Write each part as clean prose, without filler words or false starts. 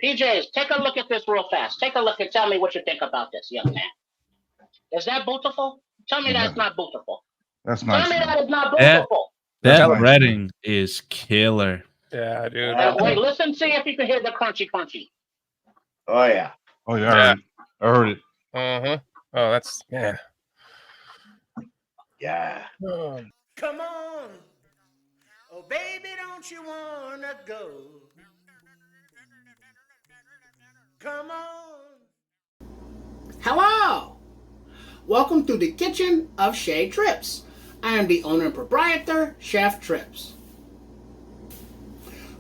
PJs, take a look at this real fast. Take a look and tell me what you think about this, young man. Is that beautiful? Tell me that's not beautiful. That's nice. Tell me that is not beautiful. That nice. breading is killer. Yeah, dude. Wait, listen, see if you can hear the crunchy. Oh yeah. Oh yeah, I heard it. Uh-huh. Oh, that's yeah. Yeah. Come on. Oh, baby, don't you wanna go? Come on. Hello. Welcome to the kitchen of Chez Trips. I am the owner and proprietor, Chef Trips.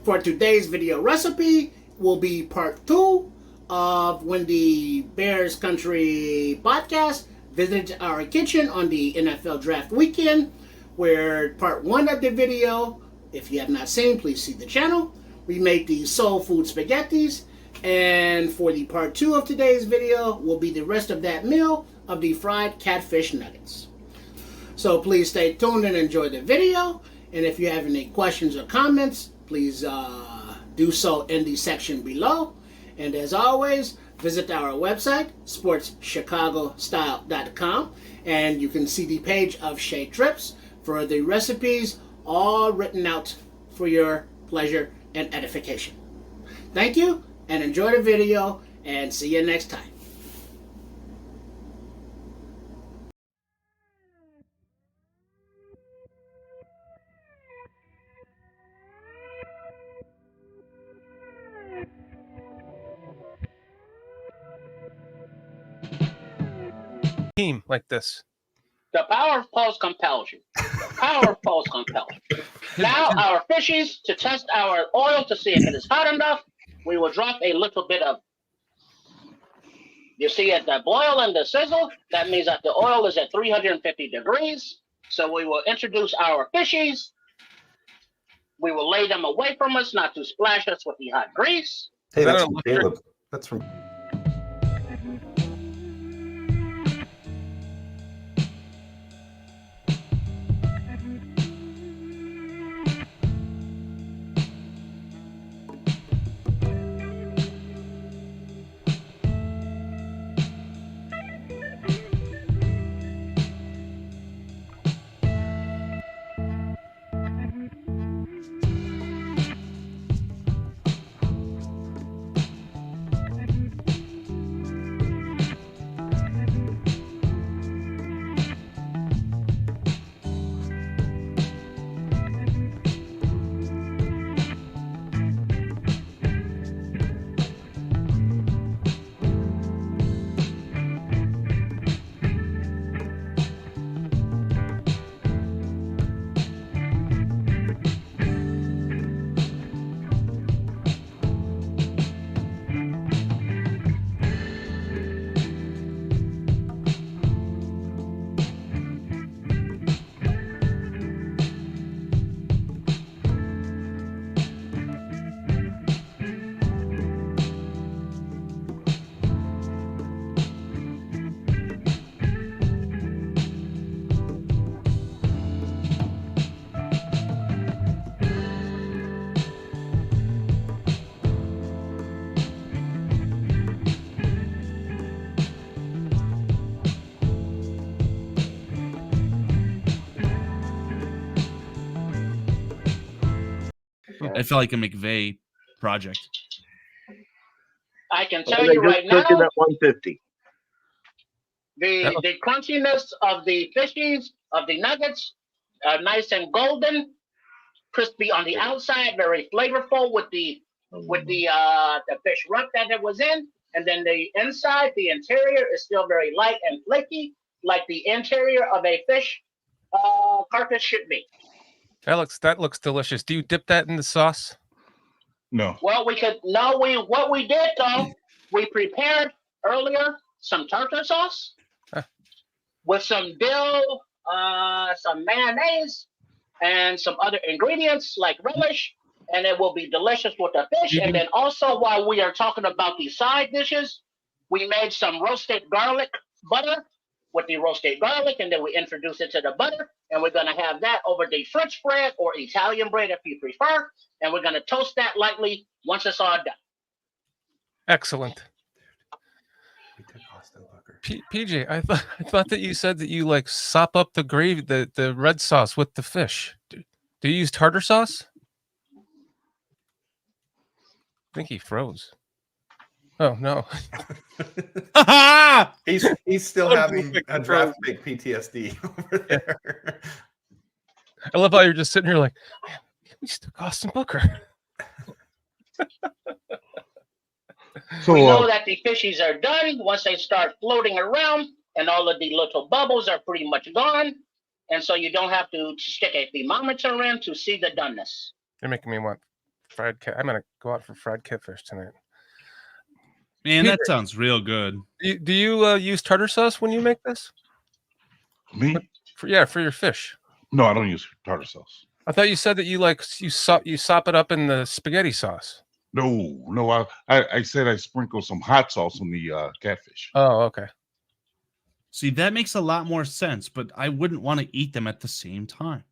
For today's video recipe will be part 2 of when the Bears Country podcast visited our kitchen on the NFL draft weekend, where part 1 of the video, if you have not seen, please see the channel. We made the soul food spaghettis, and for the part 2 of today's video will be the rest of that meal of the fried catfish nuggets. So please stay tuned and enjoy the video, and if you have any questions or comments, please do so in the section below. And as always, visit our website, sportschicagostyle.com, and you can see the page of Chez Trips for the recipes, all written out for your pleasure and edification. Thank you, and enjoy the video, and see you next time. Team like this. The power of pause compels you. The power of pause compels you. Now, our fishies, to test our oil to see if it is hot enough, we will drop a little bit of, you see at the boil and the sizzle, that means that the oil is at 350 degrees. So we will introduce our fishies. We will lay them away from us, not to splash us with the hot grease. Hey, that's from Caleb. That's from. It felt like a McVeigh project. I can tell you right now, Cooking at 150. the crunchiness of the fishies, of the nuggets, nice and golden, crispy on the outside, very flavorful with the fish rump that it was in, and then the inside, the interior is still very light and flaky, like the interior of a fish carcass should be. That looks delicious. Do you dip that in the sauce? No. Well, what we did though, we prepared earlier some tartar sauce with some dill, some mayonnaise, and some other ingredients like relish, and it will be delicious with the fish. And then also, while we are talking about the side dishes, we made some roasted garlic butter with the roasted garlic, and then we introduce it to the butter, and we're going to have that over the French bread or Italian bread if you prefer, and we're going to toast that lightly once it's all done. Excellent. We took Austin Booker. PJ, I thought that you said that you like sop up the gravy, the red sauce with the fish. Do you use tartar sauce? I think he froze. Oh no. He's still having a draft pick PTSD over there. I love how you're just sitting here like, man, we took Austin Booker. So We know that the fishies are done once they start floating around and all of the little bubbles are pretty much gone. And so you don't have to stick a thermometer in to see the doneness. You're making me want fried cat. I'm going to go out for fried catfish tonight. Man, that Peter, sounds real good. Do you use tartar sauce when you make this? me? For your fish. No, I don't use tartar sauce. I thought you said that you sop it up in the spaghetti sauce. No. I said I sprinkle some hot sauce on the catfish. Oh, okay. See, that makes a lot more sense, but I wouldn't want to eat them at the same time.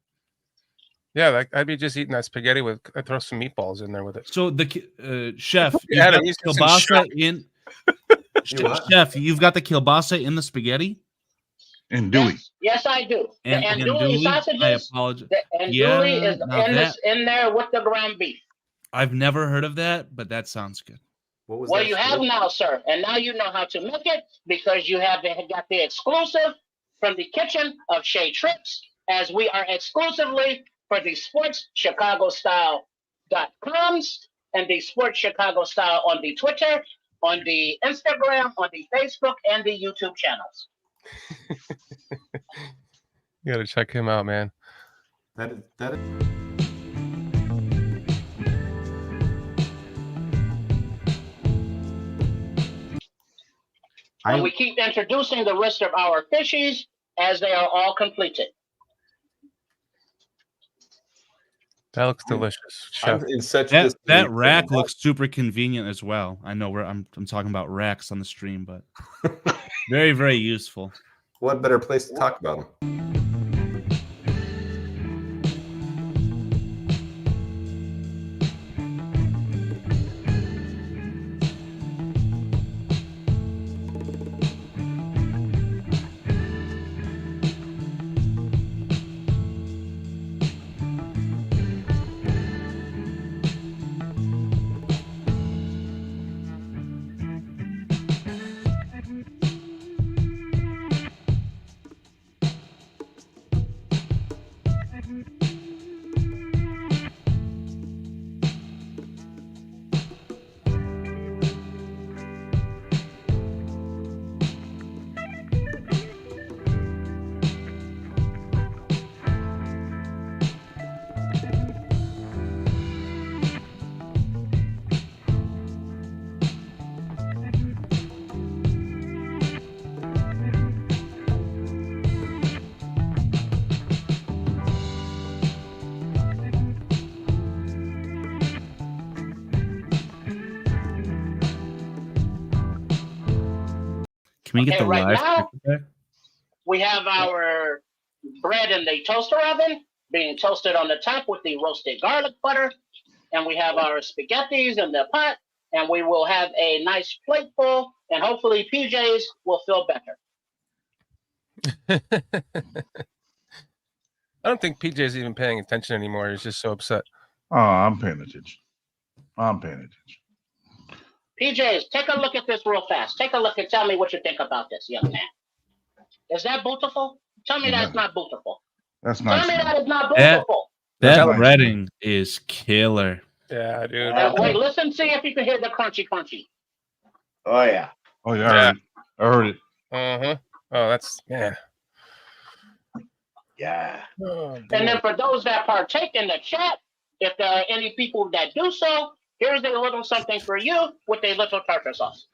Yeah, I'd be just eating that spaghetti with. I'd throw some meatballs in there with it. So the chef, Yeah, you've got kielbasa in. Chef, you've got the kielbasa in the spaghetti. And Dewey. Yes, I do. And the andouille andouille? sausages. I apologize. The andouille Yeah, is now that- in there with the ground beef. I've never heard of that, but that sounds good. What was Well, that you have split? now, sir, and now you know how to make it because you have got the exclusive from the kitchen of Chez Trips, as we are exclusively for the Sports Chicago Style.coms and the Sports Chicago Style on the Twitter, on the Instagram, on the Facebook, and the YouTube channels. You got to check him out, man. That is And we keep introducing the rest of our fishies as they are all completed. That looks delicious, chef. I'm in such That disbelief rack that- looks super convenient as well. I know I'm talking about racks on the stream, but very, very useful. What better place to talk about them? Can we get Okay, the right live now- picture back? We have our bread in the toaster oven being toasted on the top with the roasted garlic butter. And we have our spaghettis in the pot. And we will have a nice plateful. And hopefully PJs will feel better. I don't think PJ's even paying attention anymore. He's just so upset. Oh, I'm paying attention. PJs, take a look at this real fast. Take a look and tell me what you think about this, young man. Is that beautiful? Tell me that's not beautiful. That's Tell me nice. that is not That- beautiful. That That's nice. breading is killer. Yeah, dude. Wait, listen, see if you can hear the crunchy. Oh yeah. Oh yeah, I heard it. Uh-huh. Oh, that's man. Yeah. Oh, And then for those that partake in the chat, if there are any people that do so, here's a little something for you with a little tartar sauce.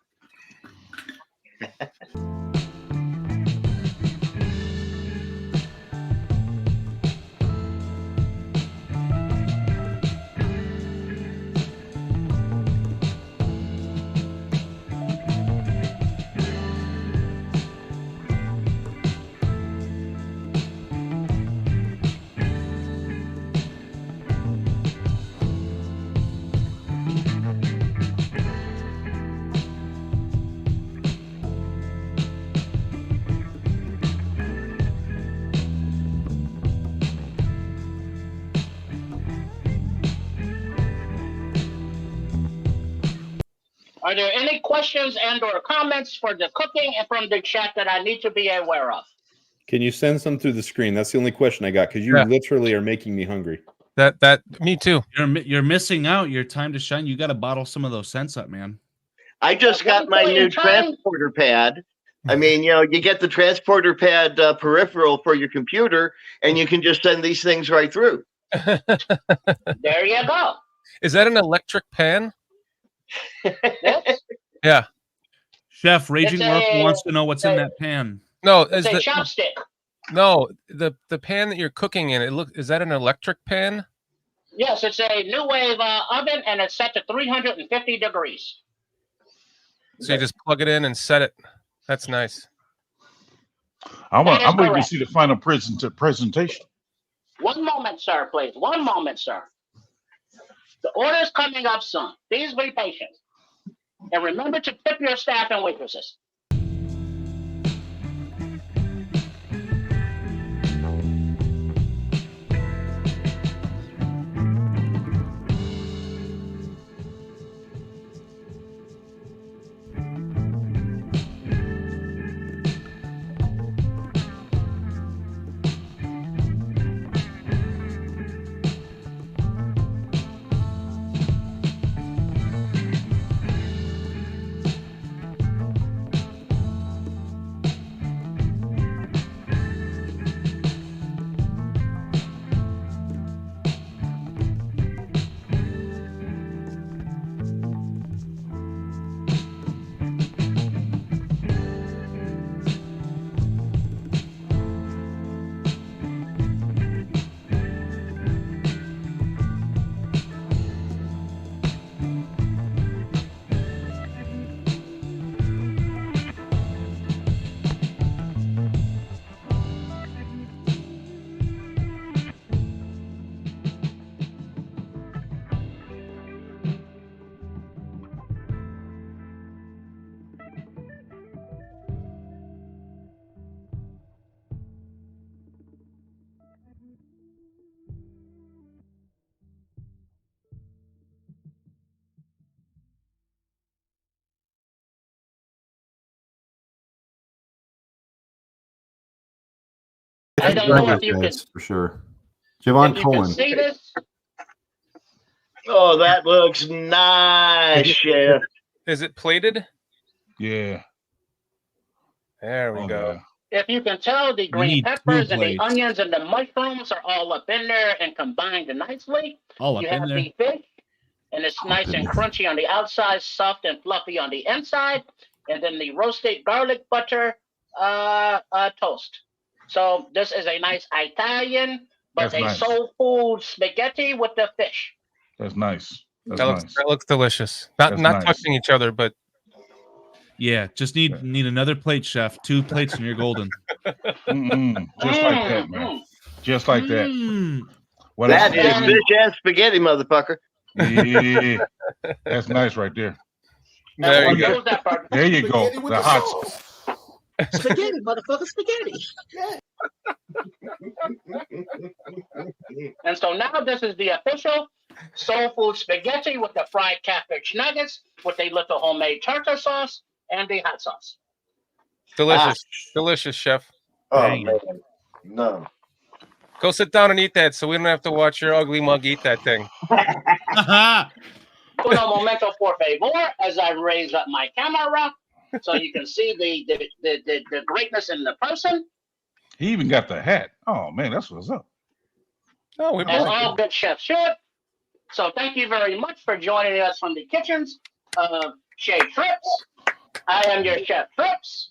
Are there any questions and or comments for the cooking and from the chat that I need to be aware of? Can you send some through the screen? That's the only question I got because you literally are making me hungry. Me too. You're missing out. Your time to shine. You got to bottle some of those cents up, man. I just got my new transporter pad. I mean, you get the transporter pad peripheral for your computer, and you can just send these things right through. There you go. Is that an electric pan? Yes. Yeah. Chef Raging It's Oracle a- wants to know what's in that pan. No, It's a chopstick. No, the pan that you're cooking in, is that an electric pan? Yes, it's a New Wave oven, and it's set to 350 degrees. So you just plug it in and set it. That's nice. I'm waiting to correct. see the final presentation. One moment, sir, please. One moment, sir. The order's coming up soon. Please be patient. And remember to tip your staff and waitresses. I don't know if you can, for sure. Javon if you can Cohen. see this. Oh, that looks nice, Chef. Is it plated? Yeah. There we go. If you can tell, the green need peppers two and the plates. onions and the mushrooms are all up in there and combined nicely. All up You in have there. the fish, and it's nice and crunchy on the outside, soft and fluffy on the inside, and then the roasted garlic butter toast. So this is a nice Italian, but That's a nice. soul food spaghetti with the fish. That's nice. That's That nice. looks delicious. Not That's nice. touching each other, but Yeah, just need another plate, chef. 2 plates and you're golden. Just like that, man. Just like that. When That it's- is fish and spaghetti, motherfucker. Yeah, that's nice right there. there you go. Use that part. There you go. Spaghetti with The the hot sauce. sauce. Spaghetti, motherfucker, spaghetti. And so now this is the official soul food spaghetti with the fried catfish nuggets with a little homemade tartar sauce and the hot sauce. Delicious. Delicious, chef. Oh, Dang. man. No. Go sit down and eat that so we don't have to watch your ugly mug eat that thing. Uno momento, por favor, as I raise up my camera so you can see the greatness in the person. He even got the hat. Oh man, that's what's up. Oh, we As both all good chefs should. So thank you very much for joining us from the kitchens of Chez Trips. I am your Chef Trips.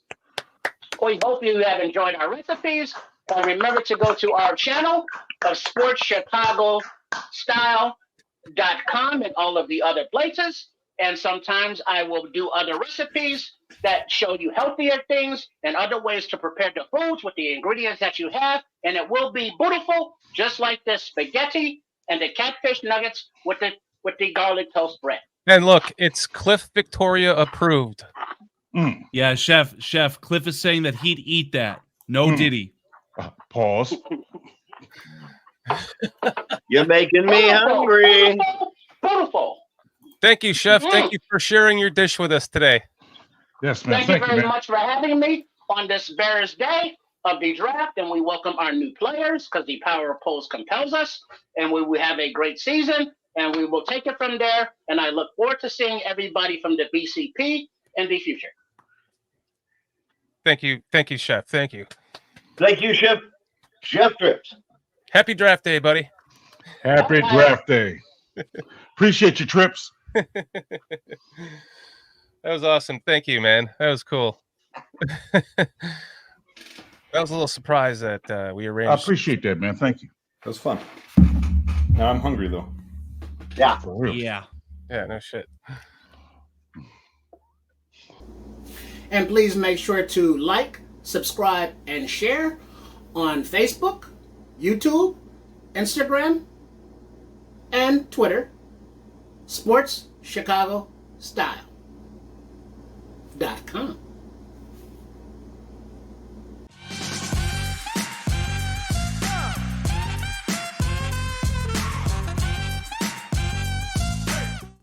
We hope you have enjoyed our recipes. And remember to go to our channel of sportschicagostyle.com and all of the other places. And sometimes I will do other recipes that show you healthier things and other ways to prepare the foods with the ingredients that you have. And it will be beautiful, just like this spaghetti and the catfish nuggets with the garlic toast bread. And look, it's Cliff Victoria approved. Yeah, chef. Cliff is saying that he'd eat that. No Diddy. Pause. You're making me hungry. Beautiful. Thank you, Chef. Yeah. Thank you for sharing your dish with us today. Yes, man. Thank you very man. much for having me on this Bears Day of the draft, and we welcome our new players because the power of polls compels us, and we will have a great season, and we will take it from there, and I look forward to seeing everybody from the BCP in the future. Thank you, Chef. Thank you. Thank you, Chef. Chef Trips. Happy draft day, buddy. Happy draft day. Appreciate your trips. That was awesome. Thank you, man. That was cool. That was a little surprise that we arranged. I appreciate that, man. Thank you. That was fun. Now I'm hungry though. Yeah. For real. Yeah. Yeah, no shit. And please make sure to like, subscribe, and share on Facebook, YouTube, Instagram, and Twitter. Sports Chicago Style.com.